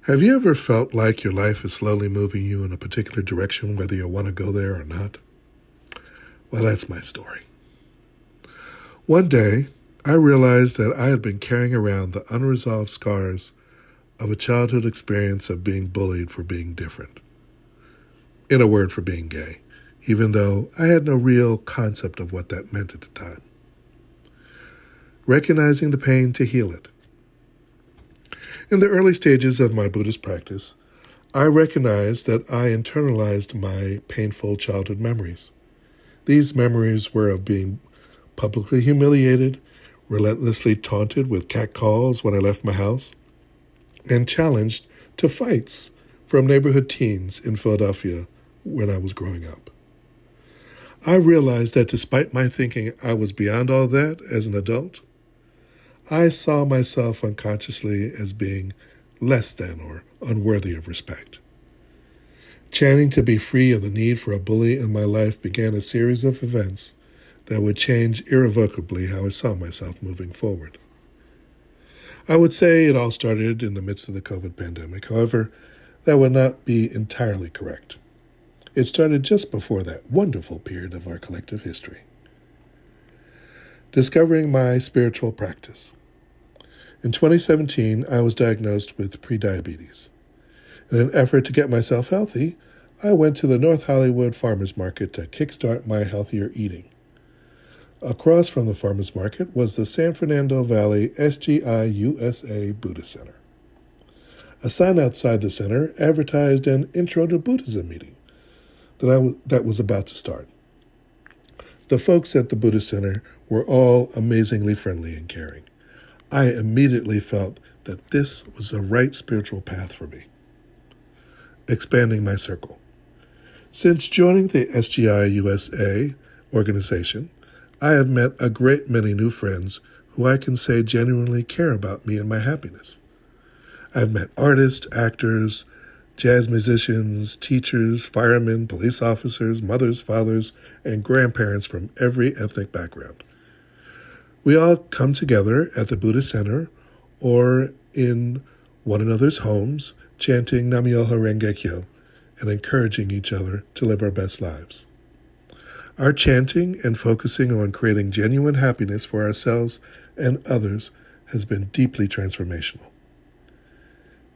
Have you ever felt like your life is slowly moving you in a particular direction, whether you want to go there or not? Well, that's my story. One day, I realized that I had been carrying around the unresolved scars of a childhood experience of being bullied for being different. In a word, for being gay, even though I had no real concept of what that meant at the time. Recognizing the pain to heal it. In the early stages of my Buddhist practice, I recognized that I internalized my painful childhood memories. These memories were of being publicly humiliated, relentlessly taunted with catcalls when I left my house, and challenged to fights from neighborhood teens in Philadelphia when I was growing up. I realized that despite my thinking I was beyond all that as an adult, I saw myself unconsciously as being less than or unworthy of respect. Chanting to be free of the need for a bully in my life began a series of events that would change irrevocably how I saw myself moving forward. I would say it all started in the midst of the COVID pandemic. However, that would not be entirely correct. It started just before that wonderful period of our collective history. Discovering my spiritual practice. In 2017, I was diagnosed with prediabetes. In an effort to get myself healthy, I went to the North Hollywood Farmers Market to kickstart my healthier eating. Across from the farmers market was the San Fernando Valley SGI USA Buddhist Center. A sign outside the center advertised an Intro to Buddhism meeting that was about to start. The folks at the Buddhist Center were all amazingly friendly and caring. I immediately felt that this was the right spiritual path for me. Expanding my circle. Since joining the SGI USA organization, I have met a great many new friends who I can say genuinely care about me and my happiness. I've met artists, actors, jazz musicians, teachers, firemen, police officers, mothers, fathers, and grandparents from every ethnic background. We all come together at the Buddhist Center or in one another's homes, chanting Nam-myoho Renge Kyo and encouraging each other to live our best lives. Our chanting and focusing on creating genuine happiness for ourselves and others has been deeply transformational.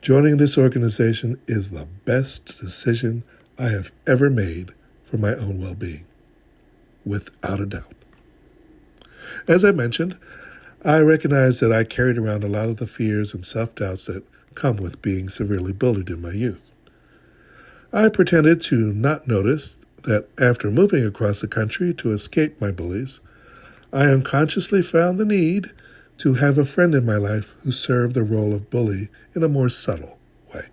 Joining this organization is the best decision I have ever made for my own well-being, without a doubt. As I mentioned, I recognize that I carried around a lot of the fears and self-doubts that come with being severely bullied in my youth. I pretended to not notice that after moving across the country to escape my bullies, I unconsciously found the need to have a friend in my life who served the role of bully in a more subtle way.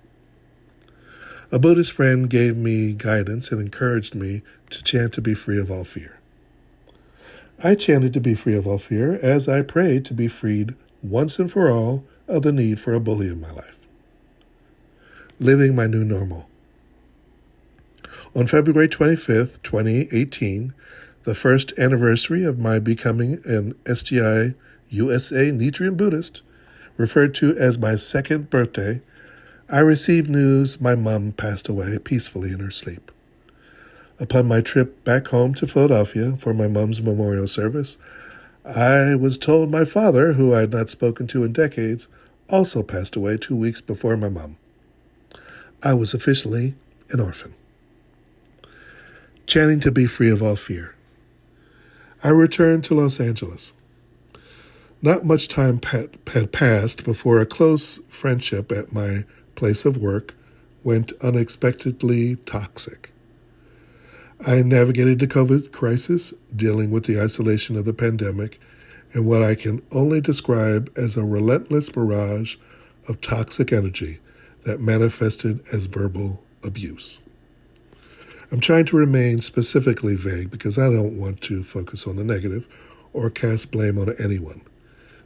A Buddhist friend gave me guidance and encouraged me to chant to be free of all fear. I chanted to be free of all fear as I prayed to be freed once and for all of the need for a bully in my life. Living my new normal. On February 25th, 2018, the first anniversary of my becoming an SGI USA Nichiren Buddhist, referred to as my second birthday, I received news my mom passed away peacefully in her sleep. Upon my trip back home to Philadelphia for my mom's memorial service, I was told my father, who I had not spoken to in decades, also passed away 2 weeks before my mom. I was officially an orphan. Chanting to be free of all fear. I returned to Los Angeles. Not much time had passed before a close friendship at my place of work went unexpectedly toxic. I navigated the COVID crisis, dealing with the isolation of the pandemic, and what I can only describe as a relentless barrage of toxic energy that manifested as verbal abuse. I'm trying to remain specifically vague because I don't want to focus on the negative or cast blame on anyone.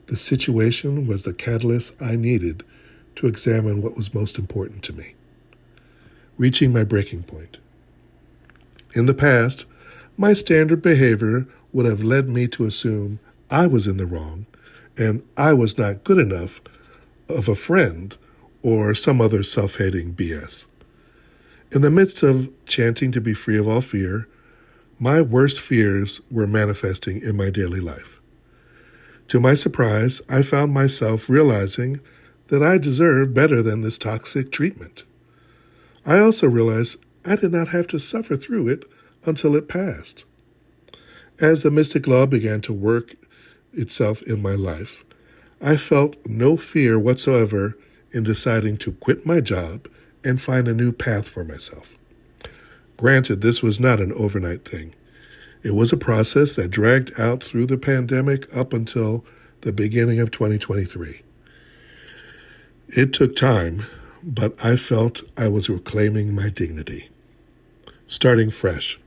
The situation was the catalyst I needed to examine what was most important to me. Reaching my breaking point. In the past, my standard behavior would have led me to assume I was in the wrong and I was not good enough of a friend or some other self-hating BS. In the midst of chanting to be free of all fear, my worst fears were manifesting in my daily life. To my surprise, I found myself realizing that I deserved better than this toxic treatment. I also realized I did not have to suffer through it until it passed. As the mystic law began to work itself in my life, I felt no fear whatsoever in deciding to quit my job and find a new path for myself. Granted, this was not an overnight thing. It was a process that dragged out through the pandemic up until the beginning of 2023. It took time, but I felt I was reclaiming my dignity. Starting fresh,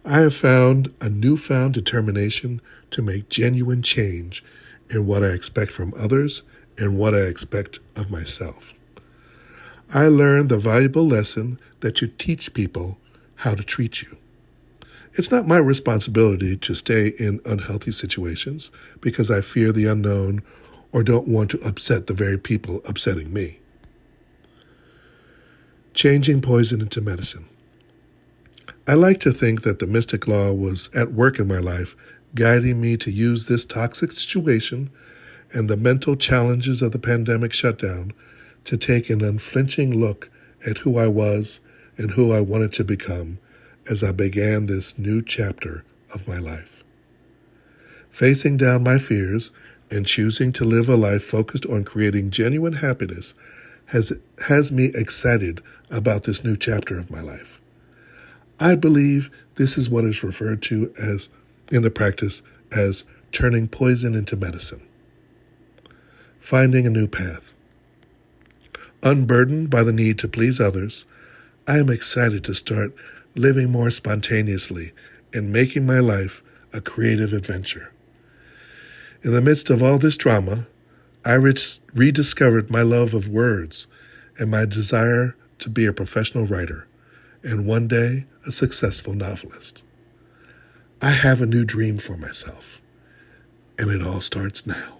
I have found a newfound determination to make genuine change in what I expect from others and what I expect of myself. I learned the valuable lesson that you teach people how to treat you. It's not my responsibility to stay in unhealthy situations because I fear the unknown or don't want to upset the very people upsetting me. Changing poison into medicine. I like to think that the mystic law was at work in my life, guiding me to use this toxic situation and the mental challenges of the pandemic shutdown to take an unflinching look at who I was and who I wanted to become as I began this new chapter of my life. Facing down my fears and choosing to live a life focused on creating genuine happiness has me excited about this new chapter of my life. I believe this is what is referred to as, in the practice, as turning poison into medicine. Finding a new path. Unburdened by the need to please others, I am excited to start living more spontaneously and making my life a creative adventure. In the midst of all this drama, I rediscovered my love of words and my desire to be a professional writer and one day a successful novelist. I have a new dream for myself, and it all starts now.